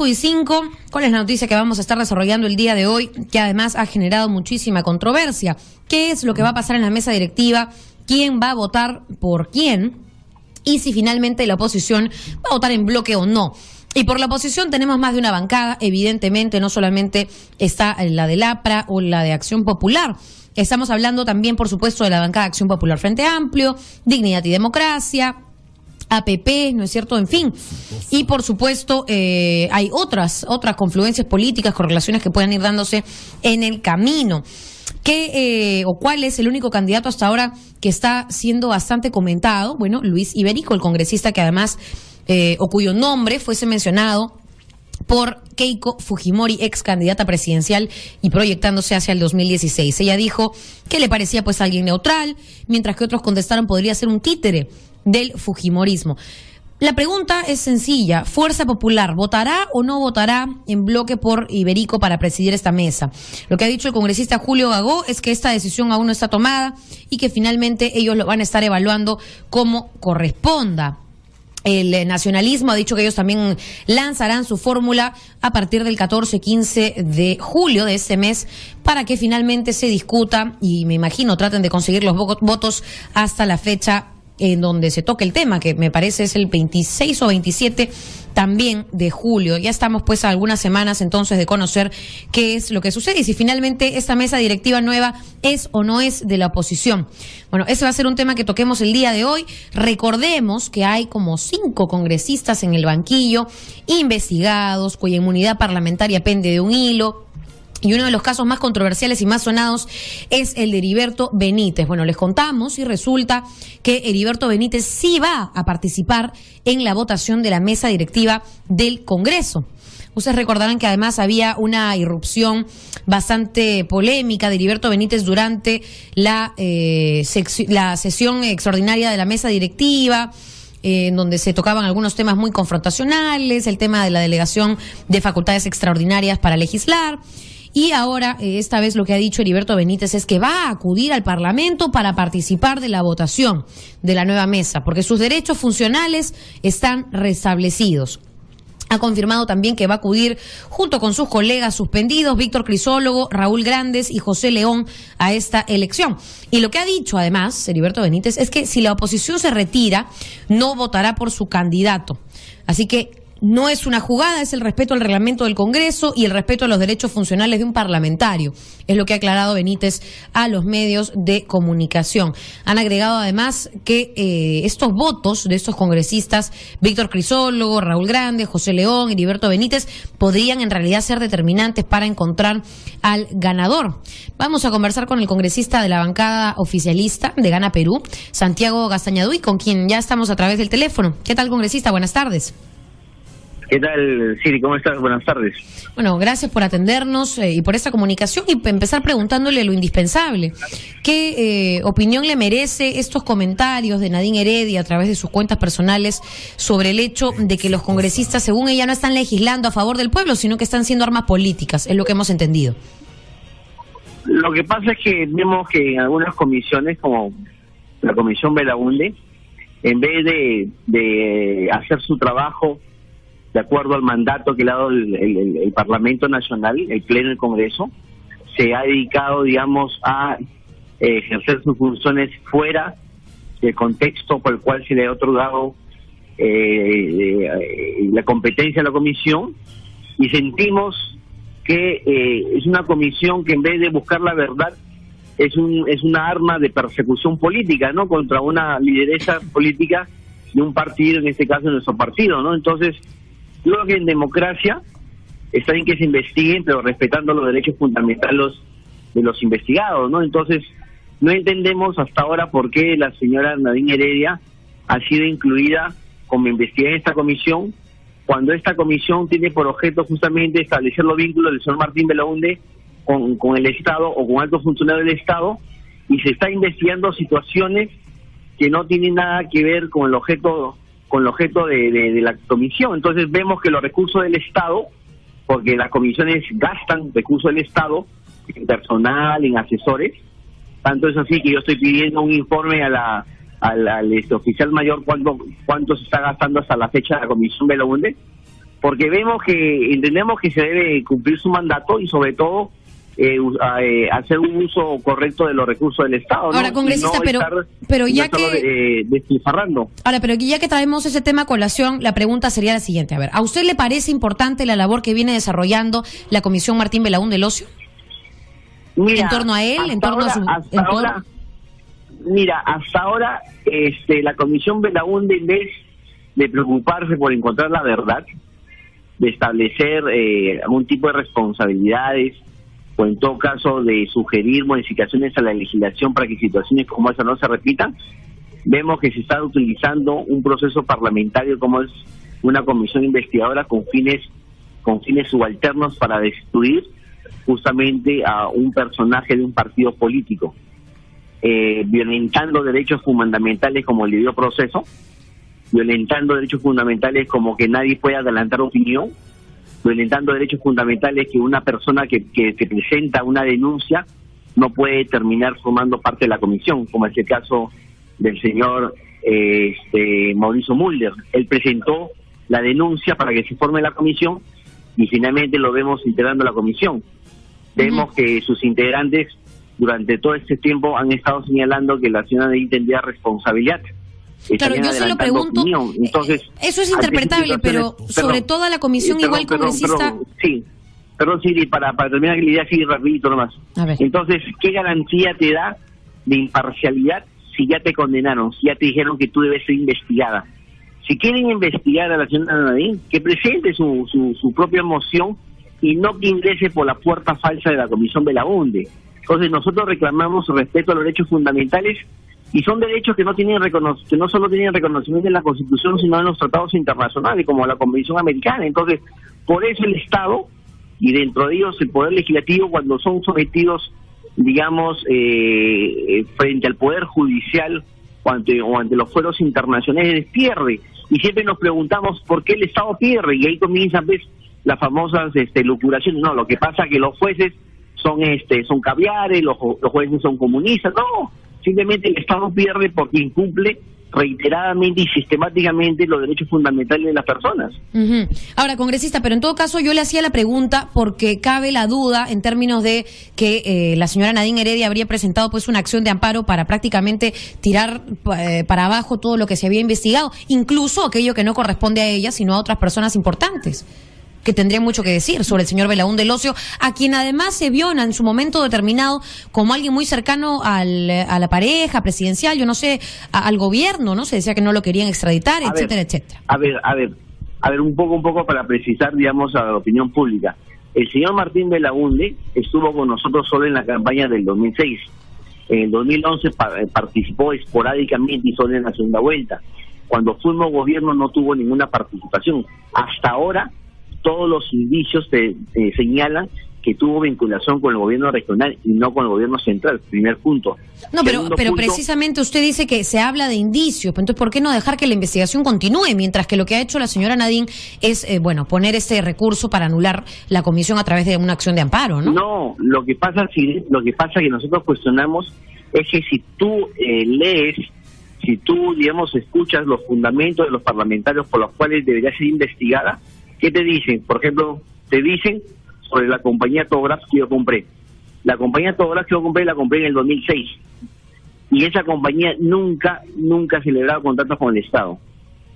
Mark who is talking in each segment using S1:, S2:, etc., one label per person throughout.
S1: Y 5, ¿cuál es la noticia que vamos a estar desarrollando el día de hoy? Que además ha generado muchísima controversia. ¿Qué es lo que va a pasar en la mesa directiva? ¿Quién va a votar por quién? Y si finalmente la oposición va a votar en bloque o no. Y por la oposición tenemos más de una bancada, evidentemente, no solamente está la del APRA o la de Acción Popular. Estamos hablando también, por supuesto, de la bancada de Acción Popular Frente Amplio, Dignidad y Democracia, APP, ¿no es cierto? En fin. Y por supuesto, hay otras confluencias políticas, correlaciones que puedan ir dándose en el camino. ¿Qué o cuál es el único candidato hasta ahora que está siendo bastante comentado? Bueno, Luis Iberico, el congresista que además, o cuyo nombre fuese mencionado por Keiko Fujimori, ex candidata presidencial y proyectándose hacia el 2016. Ella dijo que le parecía pues alguien neutral, mientras que otros contestaron podría ser un títere del fujimorismo. La pregunta es sencilla. Fuerza Popular, ¿votará o no votará en bloque por Iberico para presidir esta mesa? Lo que ha dicho el congresista Julio Gagó es que esta decisión aún no está tomada y que finalmente ellos lo van a estar evaluando como corresponda. El nacionalismo ha dicho que ellos también lanzarán su fórmula a partir del 14-15 de julio de este mes para que finalmente se discuta y me imagino traten de conseguir los votos hasta la fecha en donde se toque el tema, que me parece es el 26 o 27 también de julio. Ya estamos pues a algunas semanas entonces de conocer qué es lo que sucede y si finalmente esta mesa directiva nueva es o no es de la oposición. Bueno, ese va a ser un tema que toquemos el día de hoy. Recordemos que hay como 5 congresistas en el banquillo investigados, cuya inmunidad parlamentaria pende de un hilo. Y uno de los casos más controversiales y más sonados es el de Heriberto Benítez. Bueno, les contamos y resulta que Heriberto Benítez sí va a participar en la votación de la mesa directiva del Congreso. Ustedes recordarán que además había una irrupción bastante polémica de Heriberto Benítez durante la sesión extraordinaria de la mesa directiva, en donde se tocaban algunos temas muy confrontacionales, el tema de la delegación de facultades extraordinarias para legislar. Y ahora, esta vez lo que ha dicho Heriberto Benítez es que va a acudir al Parlamento para participar de la votación de la nueva mesa, porque sus derechos funcionales están restablecidos. Ha confirmado también que va a acudir junto con sus colegas suspendidos, Víctor Crisólogo, Raúl Grandes y José León, a esta elección. Y lo que ha dicho además Heriberto Benítez es que si la oposición se retira, no votará por su candidato. Así que no es una jugada, es el respeto al reglamento del Congreso y el respeto a los derechos funcionales de un parlamentario. Es lo que ha aclarado Benítez a los medios de comunicación. Han agregado además que estos votos de estos congresistas, Víctor Crisólogo, Raúl Grande, José León, Heriberto Benítez, podrían en realidad ser determinantes para encontrar al ganador. Vamos a conversar con el congresista de la bancada oficialista de Gana Perú, Santiago Gastañaduy, con quien ya estamos a través del teléfono. ¿Qué tal, congresista? Buenas tardes.
S2: ¿Qué tal, Siri? ¿Cómo estás? Buenas tardes.
S1: Bueno, gracias por atendernos y por esta comunicación y empezar preguntándole lo indispensable. ¿Qué opinión le merece estos comentarios de Nadine Heredia a través de sus cuentas personales sobre el hecho de que los congresistas, según ella, no están legislando a favor del pueblo, sino que están siendo armas políticas? Es lo que hemos entendido.
S2: Lo que pasa es que vemos que en algunas comisiones, como la Comisión Belaunde, en vez de hacer su trabajo de acuerdo al mandato que le ha dado el Parlamento Nacional, el Pleno del Congreso, se ha dedicado, digamos, a ejercer sus funciones fuera del contexto por el cual se le ha otorgado la competencia a la comisión, y sentimos que es una comisión que en vez de buscar la verdad es una arma de persecución política, ¿no?, contra una lideresa política de un partido, en este caso nuestro partido, ¿no? Entonces, yo creo que en democracia está bien que se investiguen, pero respetando los derechos fundamentales de los investigados, ¿no? Entonces, no entendemos hasta ahora por qué la señora Nadine Heredia ha sido incluida como investigada en esta comisión, cuando esta comisión tiene por objeto justamente establecer los vínculos del señor Martín Belaunde con el Estado o con altos funcionarios del Estado, y se está investigando situaciones que no tienen nada que ver con el objeto de la comisión. Entonces vemos que los recursos del Estado, porque las comisiones gastan recursos del Estado en personal, en asesores, tanto es así que yo estoy pidiendo un informe al oficial mayor cuánto se está gastando hasta la fecha de la Comisión Belaunde, porque entendemos que se debe cumplir su mandato y sobre todo hacer un uso correcto de los recursos del Estado.
S1: Ahora,
S2: ¿no?
S1: congresista, pero ya que
S2: despilfarrando.
S1: Ahora, pero ya que traemos ese tema a colación, la pregunta sería la siguiente: a ver, ¿a usted le parece importante la labor que viene desarrollando la Comisión Martín Belaúnde Locio?
S2: Mira,
S1: en torno a él, en torno a su
S2: hasta ahora la Comisión Belaúnde, en vez de preocuparse por encontrar la verdad, de establecer algún tipo de responsabilidades, o en todo caso de sugerir modificaciones a la legislación para que situaciones como esa no se repitan, vemos que se está utilizando un proceso parlamentario como es una comisión investigadora con fines subalternos para destruir justamente a un personaje de un partido político, violentando derechos fundamentales como el debido proceso, violentando derechos fundamentales como que nadie pueda adelantar opinión, violentando derechos fundamentales que una persona que presenta una denuncia no puede terminar formando parte de la comisión, como es el caso del señor Mauricio Mulder. Él presentó la denuncia para que se forme la comisión y finalmente lo vemos integrando la comisión. Vemos que sus integrantes durante todo este tiempo han estado señalando que la señora Nadine tendría responsabilidad.
S1: Claro, yo se lo pregunto.
S2: Entonces,
S1: eso es interpretable, pero sobre todo la comisión igual congresista.
S2: Perdón, Siri, para terminar la idea así rapidito nomás. Entonces, ¿qué garantía te da de imparcialidad si ya te condenaron, si ya te dijeron que tú debes ser investigada? Si quieren investigar a la señora Nadine, que presente su propia moción y no que ingrese por la puerta falsa de la Comisión Belaúnde. Entonces nosotros reclamamos respeto a los derechos fundamentales y son derechos que no solo tienen reconocimiento en la Constitución, sino en los tratados internacionales, como la Convención Americana. Entonces, por eso el Estado, y dentro de ellos el Poder Legislativo, cuando son sometidos, digamos, frente al Poder Judicial o ante los fueros internacionales, pierde. Y siempre nos preguntamos por qué el Estado pierde, y ahí comienzan las famosas locuraciones. No, lo que pasa es que los jueces son caviares, los jueces son comunistas. No, simplemente el Estado pierde porque incumple reiteradamente y sistemáticamente los derechos fundamentales de las personas.
S1: Ahora, congresista, pero en todo caso yo le hacía la pregunta porque cabe la duda en términos de que la señora Nadine Heredia habría presentado pues una acción de amparo para prácticamente tirar para abajo todo lo que se había investigado, incluso aquello que no corresponde a ella, sino a otras personas importantes que tendrían mucho que decir sobre el señor Belaúnde Locio, a quien además se vio en su momento determinado como alguien muy cercano a la pareja presidencial, yo no sé, al gobierno, ¿no? Se decía que no lo querían extraditar, etcétera, etcétera.
S2: A ver, un poco para precisar, digamos, a la opinión pública. El señor Martín Belaúnde estuvo con nosotros solo en la campaña del 2006. En el 2011 participó esporádicamente y solo en la segunda vuelta. Cuando fuimos gobierno no tuvo ninguna participación. Hasta ahora todos los indicios señalan que tuvo vinculación con el gobierno regional y no con el gobierno central, primer punto.
S1: No, pero precisamente usted dice que se habla de indicios, entonces ¿por qué no dejar que la investigación continúe? Mientras que lo que ha hecho la señora Nadine es, poner ese recurso para anular la comisión a través de una acción de amparo, ¿no?
S2: No, lo que pasa que nosotros cuestionamos es que si tú si tú, digamos, escuchas los fundamentos de los parlamentarios por los cuales debería ser investigada, ¿qué te dicen? Por ejemplo, te dicen sobre la compañía Togras que yo compré. La compañía Togras que yo compré la compré en el 2006. Y esa compañía nunca ha celebrado contratos con el Estado.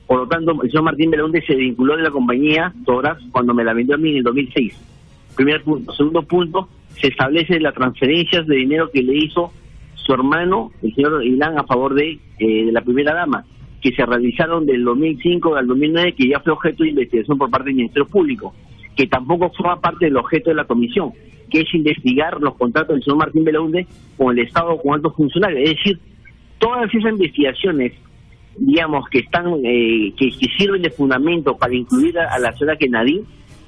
S2: Por lo tanto, el señor Martín Belaúnde se vinculó de la compañía Togras cuando me la vendió a mí en el 2006. Primer punto. Segundo punto, se establece las transferencias de dinero que le hizo su hermano, el señor Ilán, a favor de la primera dama, que se realizaron del 2005 al 2009, que ya fue objeto de investigación por parte del Ministerio Público, que tampoco forma parte del objeto de la comisión, que es investigar los contratos del señor Martín Belaúnde con el Estado o con altos funcionarios. Es decir, todas esas investigaciones, digamos, que están que sirven de fundamento para incluir a la señora Nadine,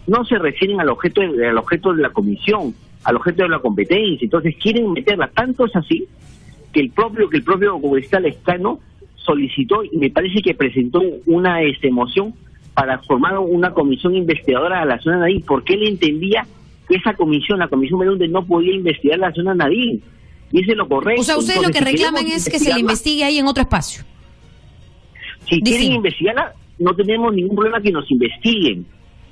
S2: no se refieren al objeto de la comisión, al objeto de la competencia. Entonces quieren meterla. Tanto es así que el propio congresista Lescano solicitó y me parece que presentó una moción para formar una comisión investigadora a la señora Nadine, porque él entendía que esa comisión, la comisión Belaúnde, no podía investigar a la señora Nadine. Y eso es lo correcto.
S1: O sea, ustedes lo que reclaman es que se le investigue ahí en otro espacio.
S2: Si quieren investigarla, no tenemos ningún problema que nos investiguen.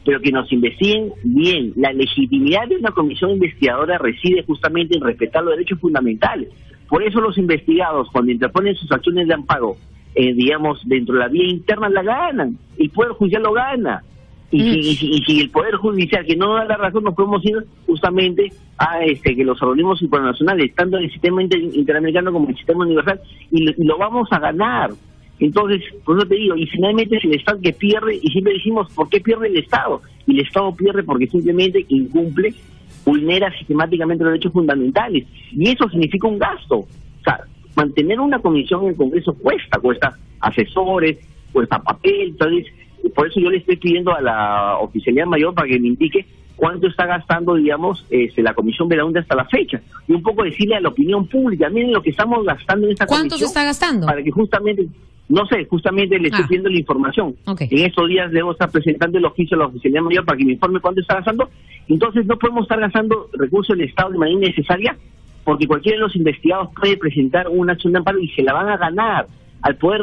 S2: pero que nos investiguen bien. La legitimidad de una comisión investigadora reside justamente en respetar los derechos fundamentales. Por eso los investigados, cuando interponen sus acciones de amparo, digamos, dentro de la vía interna, la ganan. El Poder Judicial lo gana. Y si el Poder Judicial, que no da la razón, nos podemos ir justamente a que los organismos internacionales, tanto en el sistema interamericano como en el sistema universal, y lo vamos a ganar. Entonces, por eso te digo, y finalmente es el Estado que pierde, y siempre decimos, ¿por qué pierde el Estado? Y el Estado pierde porque simplemente incumple, vulnera sistemáticamente los derechos fundamentales, y eso significa un gasto. O sea, mantener una comisión en el Congreso cuesta asesores, cuesta papel. Entonces, por eso yo le estoy pidiendo a la oficialidad mayor para que me indique cuánto está gastando, digamos, la Comisión Belaúnde hasta la fecha, y un poco decirle a la opinión pública, miren lo que estamos gastando en esta comisión.
S1: ¿Cuánto se está gastando?
S2: Para que justamente, no sé, justamente le estoy pidiendo la información.
S1: Okay.
S2: En estos días debo estar presentando el oficio a la oficialidad mayor para que me informe cuánto está gastando. Entonces no podemos estar gastando recursos del Estado de manera innecesaria, porque cualquiera de los investigados puede presentar una acción de amparo y se la van a ganar. Al poder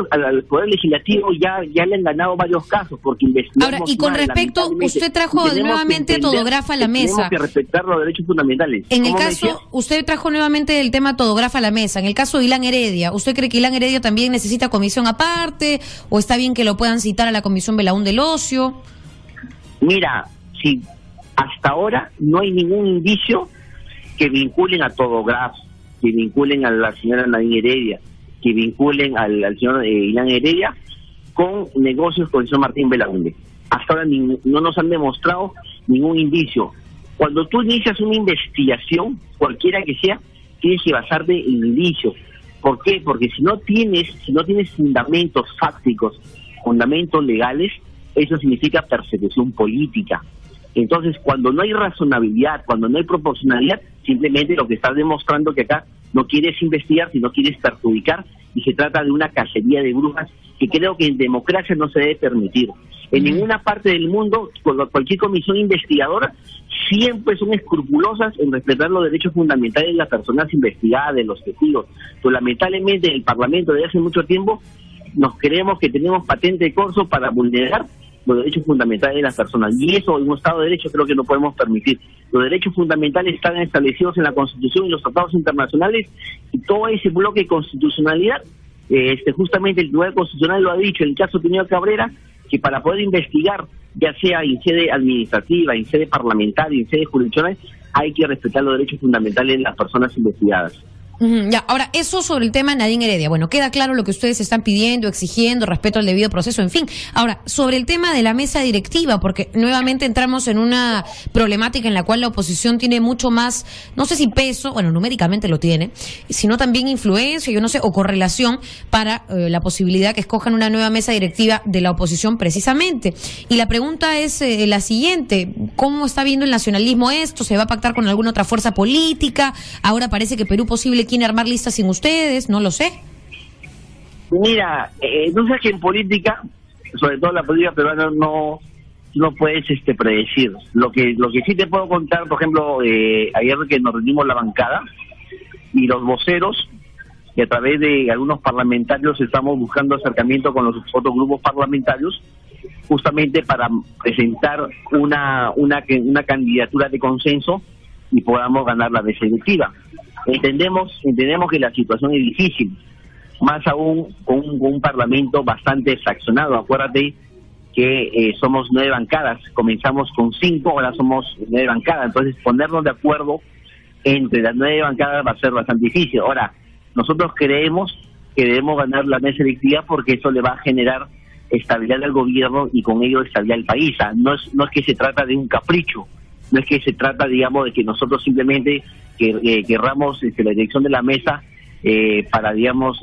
S2: legislativo ya le han ganado varios casos porque investigamos.
S1: Ahora, y con respecto, usted trajo nuevamente Todográfa a la mesa.
S2: Tenemos que respetar los derechos fundamentales.
S1: En el caso, usted trajo nuevamente el tema Todográfa a la mesa. En el caso de Ilan Heredia, ¿usted cree que Ilan Heredia también necesita comisión aparte o está bien que lo puedan citar a la Comisión Belaúnde del Ocio?
S2: Mira, si hasta ahora no hay ningún indicio que vinculen a Todográfa, que vinculen a la señora Nadine Heredia, que vinculen al señor Ilan Heredia con negocios con el señor Martín Belaúnde. Hasta ahora no nos han demostrado ningún indicio. Cuando tú inicias una investigación, cualquiera que sea, tienes que basarte en indicios. ¿Por qué? Porque si no tienes fundamentos fácticos, fundamentos legales, eso significa persecución política. Entonces, cuando no hay razonabilidad, cuando no hay proporcionalidad, simplemente lo que estás demostrando que acá no quieres investigar, sino quieres perjudicar, y se trata de una cacería de brujas que creo que en democracia no se debe permitir. En ninguna parte del mundo, cualquier comisión investigadora siempre son escrupulosas en respetar los derechos fundamentales de las personas investigadas, de los testigos. Pues lamentablemente en el Parlamento desde hace mucho tiempo nos creemos que tenemos patente de corso para vulnerar los derechos fundamentales de las personas, y eso en un Estado de Derecho creo que no podemos permitir. Los derechos fundamentales están establecidos en la Constitución y los tratados internacionales, y todo ese bloque de constitucionalidad, justamente el Tribunal Constitucional lo ha dicho en el caso de Peña Cabrera, que para poder investigar, ya sea en sede administrativa, en sede parlamentaria, en sede jurisdiccional, hay que respetar los derechos fundamentales de las personas investigadas.
S1: Ya, ahora, eso sobre el tema Nadine Heredia. Bueno, queda claro lo que ustedes están pidiendo, exigiendo, respeto al debido proceso, en fin. Ahora, sobre el tema de la mesa directiva, porque nuevamente entramos en una problemática en la cual la oposición tiene mucho más, no sé si peso, bueno, numéricamente lo tiene, sino también influencia, yo no sé, o correlación para la posibilidad que escojan una nueva mesa directiva de la oposición precisamente. Y la pregunta es la siguiente: ¿cómo está viendo el nacionalismo esto? ¿Se va a pactar con alguna otra fuerza política? Ahora parece que Perú posible quiere armar listas sin ustedes, no lo sé.
S2: Mira, no sé que en política, sobre todo la política peruana, no puedes predecir. Lo que sí te puedo contar, por ejemplo, ayer que nos reunimos la bancada y los voceros, y a través de algunos parlamentarios estamos buscando acercamiento con los otros grupos parlamentarios, justamente para presentar una candidatura de consenso y podamos ganar la mesa directiva. Entendemos que la situación es difícil, más aún con un parlamento bastante fraccionado. Acuérdate que somos 9 bancadas, comenzamos con 5, ahora somos 9 bancadas, entonces ponernos de acuerdo entre las 9 bancadas va a ser bastante difícil. Ahora, nosotros creemos que debemos ganar la mesa directiva porque eso le va a generar estabilidad al gobierno y con ello estabilidad al país. No es que se trata de un capricho, no es que se trata, digamos, de que nosotros simplemente querramos la dirección de la mesa para, digamos,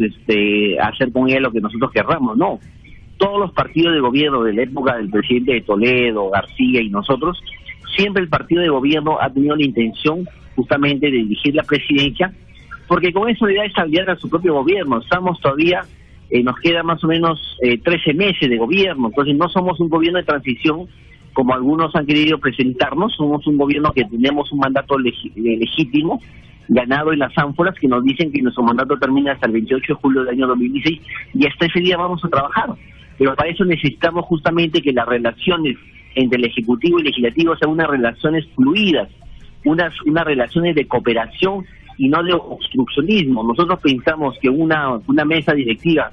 S2: hacer con ella lo que nosotros querramos. No, todos los partidos de gobierno de la época del presidente de Toledo, García y nosotros, siempre el partido de gobierno ha tenido la intención justamente de dirigir la presidencia, porque con eso le da estabilidad a su propio gobierno. Estamos todavía, nos queda más o menos 13 meses de gobierno, entonces no somos un gobierno de transición como algunos han querido presentarnos. Somos un gobierno que tenemos un mandato legítimo, ganado en las ánforas, que nos dicen que nuestro mandato termina hasta el 28 de julio del año 2016, y hasta ese día vamos a trabajar. Pero para eso necesitamos justamente que las relaciones entre el Ejecutivo y el Legislativo sean unas relaciones fluidas, unas relaciones de cooperación y no de obstruccionismo. Nosotros pensamos que una mesa directiva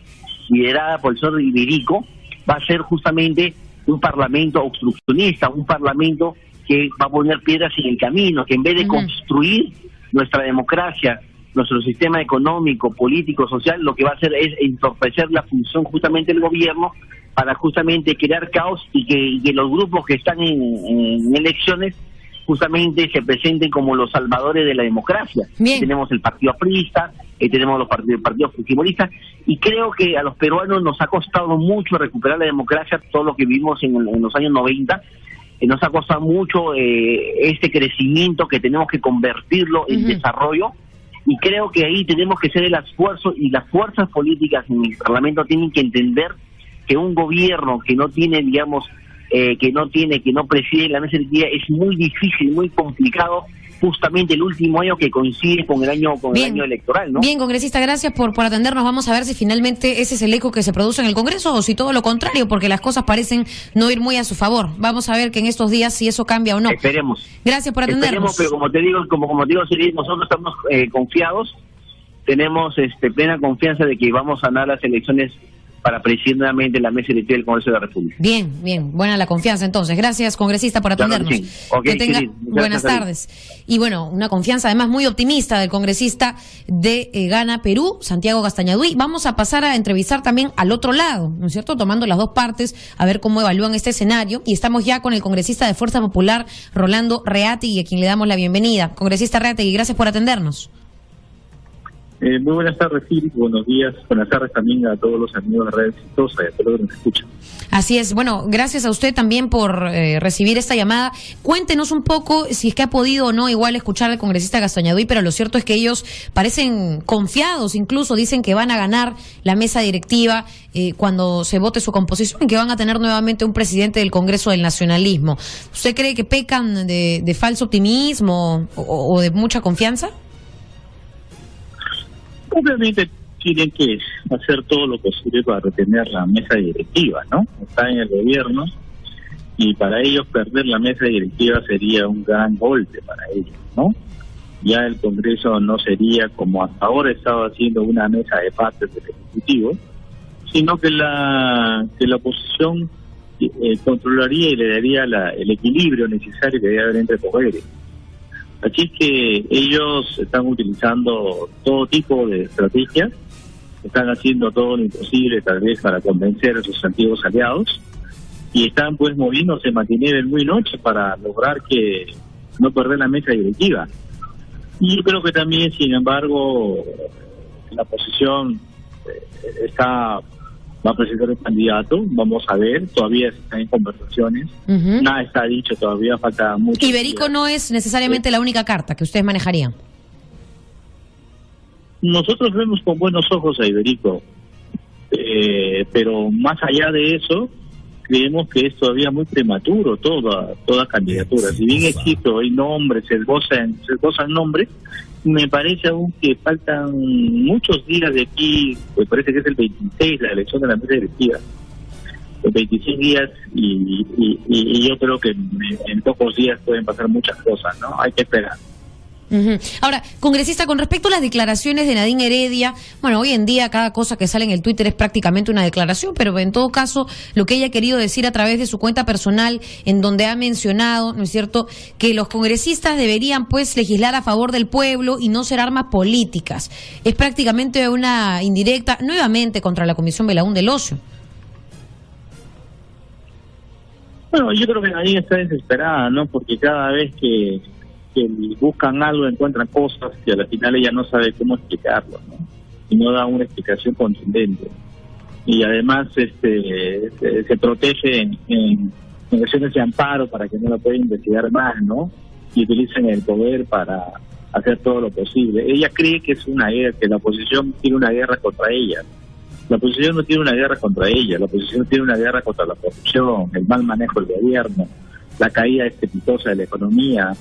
S2: liderada por el señor Iberico va a ser justamente un parlamento obstruccionista, un parlamento que va a poner piedras en el camino, que en vez de construir nuestra democracia, nuestro sistema económico, político, social, lo que va a hacer es entorpecer la función justamente del gobierno para justamente crear caos y que los grupos que están en elecciones justamente se presenten como los salvadores de la democracia.
S1: Bien.
S2: Tenemos el partido aprista, tenemos los partidos fujimoristas, y creo que a los peruanos nos ha costado mucho recuperar la democracia, todo lo que vivimos en los años 90, nos ha costado mucho este crecimiento que tenemos que convertirlo en desarrollo, y creo que ahí tenemos que hacer el esfuerzo, y las fuerzas políticas en el Parlamento tienen que entender que un gobierno que no tiene, digamos, que no preside la mesa directiva es muy difícil, muy complicado, justamente el último año que coincide con el año electoral, ¿no?
S1: Bien, congresista, gracias por atendernos. Vamos a ver si finalmente ese es el eco que se produce en el Congreso o si todo lo contrario, porque las cosas parecen no ir muy a su favor. Vamos a ver que en estos días si eso cambia o no.
S2: Esperemos.
S1: Gracias por atendernos.
S2: Esperemos, pero como te digo, Siri, nosotros estamos confiados, tenemos plena confianza de que vamos a ganar las elecciones para presidir nuevamente la mesa directiva del Congreso de la República.
S1: Bien, buena la confianza entonces. Gracias, congresista, por atendernos.
S2: Claro que sí. Okay,
S1: que tenga buenas tardes. Y bueno, una confianza además muy optimista del congresista de Gana Perú, Santiago Castañaduy. Vamos a pasar a entrevistar también al otro lado, ¿no es cierto? Tomando las dos partes, a ver cómo evalúan este escenario. Y estamos ya con el congresista de Fuerza Popular, Rolando Reategui, a quien le damos la bienvenida. Congresista Reategui, gracias por atendernos.
S3: Muy buenas tardes, Siri. Buenos días. Buenas tardes también a todos los amigos de Red Exitosa y a todos los que nos escuchan.
S1: Así es. Bueno, gracias a usted también por recibir esta llamada. Cuéntenos un poco si es que ha podido o no igual escuchar al congresista Castañaduy, pero lo cierto es que ellos parecen confiados, incluso dicen que van a ganar la mesa directiva cuando se vote su composición y que van a tener nuevamente un presidente del Congreso del Nacionalismo. ¿Usted cree que pecan de falso optimismo o de mucha confianza?
S3: Obviamente tienen que hacer todo lo posible para retener la mesa directiva, ¿no? Está en el gobierno y para ellos perder la mesa directiva sería un gran golpe para ellos, ¿no? Ya el Congreso no sería como hasta ahora estaba haciendo una mesa de partes del Ejecutivo, sino que la oposición controlaría y le daría el equilibrio necesario que debe haber entre poderes. Así que ellos están utilizando todo tipo de estrategias, están haciendo todo lo imposible tal vez para convencer a sus antiguos aliados y están pues moviéndose matinera en muy noche para lograr que no perder la mesa directiva. Y yo creo que también, sin embargo, la oposición va a presentar un candidato, vamos a ver, todavía están en conversaciones, nada está dicho todavía, falta mucho.
S1: Iberico no es necesariamente la única carta que ustedes manejarían. Nosotros
S3: vemos con buenos ojos a Iberico, pero más allá de eso, creemos que es todavía muy prematuro toda candidatura. Si bien existe hoy nombres, se esbozan nombres, me parece aún que faltan muchos días de aquí, me parece que es el 26, la elección de la mesa directiva. Los 26 días y yo creo que en pocos días pueden pasar muchas cosas, ¿no? Hay que esperar.
S1: Ahora, congresista, con respecto a las declaraciones de Nadine Heredia, bueno, hoy en día cada cosa que sale en el Twitter es prácticamente una declaración, pero en todo caso, lo que ella ha querido decir a través de su cuenta personal, en donde ha mencionado, ¿no es cierto?, que los congresistas deberían, pues, legislar a favor del pueblo y no ser armas políticas. Es prácticamente una indirecta, nuevamente, contra la Comisión Belaún del Ocio.
S3: Bueno, yo creo que Nadine está desesperada, ¿no?, porque cada vez que buscan algo, encuentran cosas que a la final ella no sabe cómo explicarlo, ¿no? Y no da una explicación contundente. Y además se protege en acciones de amparo para que no la puedan investigar más, ¿no? Y utilizan el poder para hacer todo lo posible. Ella cree que es una guerra, que la oposición tiene una guerra contra ella. La oposición no tiene una guerra contra ella, la oposición tiene una guerra contra la corrupción, el mal manejo del gobierno, la caída estrepitosa de la economía.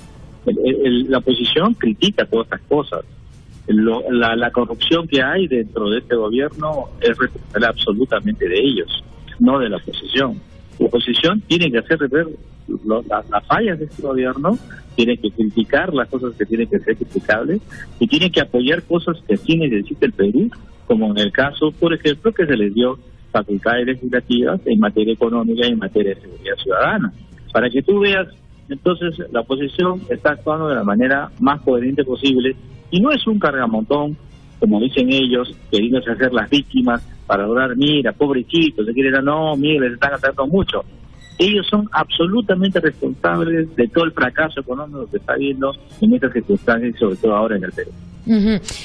S3: La oposición critica todas estas cosas. La corrupción que hay dentro de este gobierno es responsable absolutamente de ellos, no de la oposición. La oposición tiene que hacer ver las fallas de este gobierno, tiene que criticar las cosas que tienen que ser criticables y tiene que apoyar cosas que sí necesita el Perú, como en el caso, por ejemplo, que se les dio facultades legislativas en materia económica y en materia de seguridad ciudadana. Para que tú veas, entonces, la oposición está actuando de la manera más coherente posible y no es un cargamontón, como dicen ellos, queriéndose hacer las víctimas para lograr, mira, pobrecitos, se quieren, no, mira, les están atacando mucho. Ellos son absolutamente responsables de todo el fracaso económico que está habiendo en estas circunstancias y sobre todo ahora en el Perú.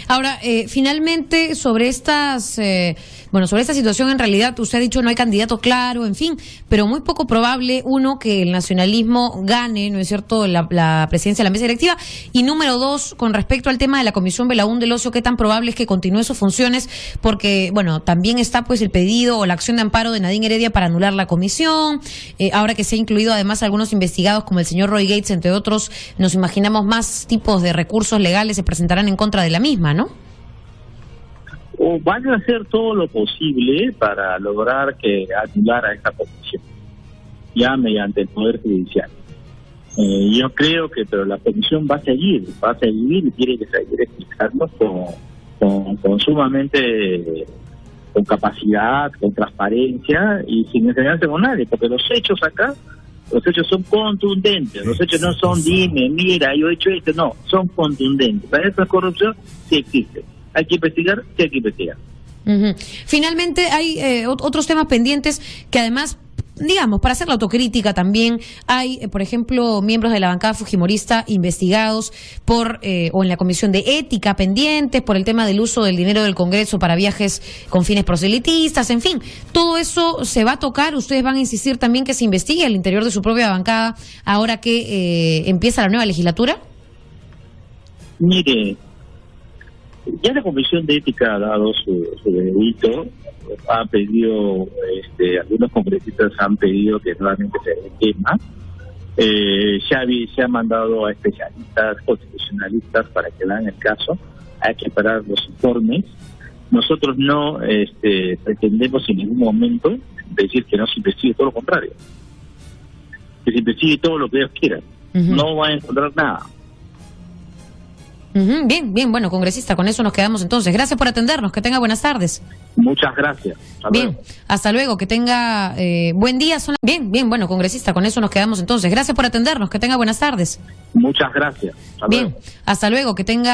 S1: Ahora, finalmente, sobre sobre esta situación, en realidad, usted ha dicho no hay candidato claro, en fin, pero muy poco probable, uno, que el nacionalismo gane, ¿no es cierto?, la presidencia de la mesa directiva, y número dos, con respecto al tema de la Comisión Belaún del Ocio, ¿qué tan probable es que continúe sus funciones? Porque, bueno, también está pues el pedido o la acción de amparo de Nadine Heredia para anular la comisión, ahora que se ha incluido además algunos investigados como el señor Roy Gates, entre otros, nos imaginamos más tipos de recursos legales se presentarán en contra de la misma, ¿no?
S3: O van a hacer todo lo posible para lograr que anulara esta comisión, ya mediante el Poder Judicial. Yo creo que, pero la comisión va a seguir y tiene que seguir explicando con sumamente, con capacidad, con transparencia y sin enseñarse con nadie, porque los hechos son contundentes, los hechos no son dime, mira, yo he hecho esto, no, son contundentes. Para esta corrupción sí existe, hay que investigar, sí hay que investigar.
S1: Finalmente hay otros temas pendientes que además, digamos, para hacer la autocrítica también hay, por ejemplo, miembros de la bancada fujimorista investigados o en la Comisión de Ética pendientes por el tema del uso del dinero del Congreso para viajes con fines proselitistas, en fin, todo eso se va a tocar. Ustedes van a insistir también que se investigue al interior de su propia bancada ahora que empieza la nueva legislatura.
S3: Mire, ya la Comisión de Ética ha dado su veredicto, ha pedido, algunos congresistas han pedido que nuevamente se dé tema. Se ha mandado a especialistas constitucionalistas para que hagan el caso. Hay que esperar los informes. Nosotros no pretendemos en ningún momento decir que no se investigue, todo lo contrario, que se investigue todo lo que ellos quieran. No van a encontrar nada.
S1: Bien, bueno, congresista, con eso nos quedamos entonces. Gracias por atendernos, que tenga buenas tardes.
S3: Muchas gracias.
S1: Hasta luego, que tenga buen día. Bien, bueno, congresista, con eso nos quedamos entonces. Gracias por atendernos, que tenga buenas tardes.
S3: Muchas gracias.
S1: Hasta luego, que tenga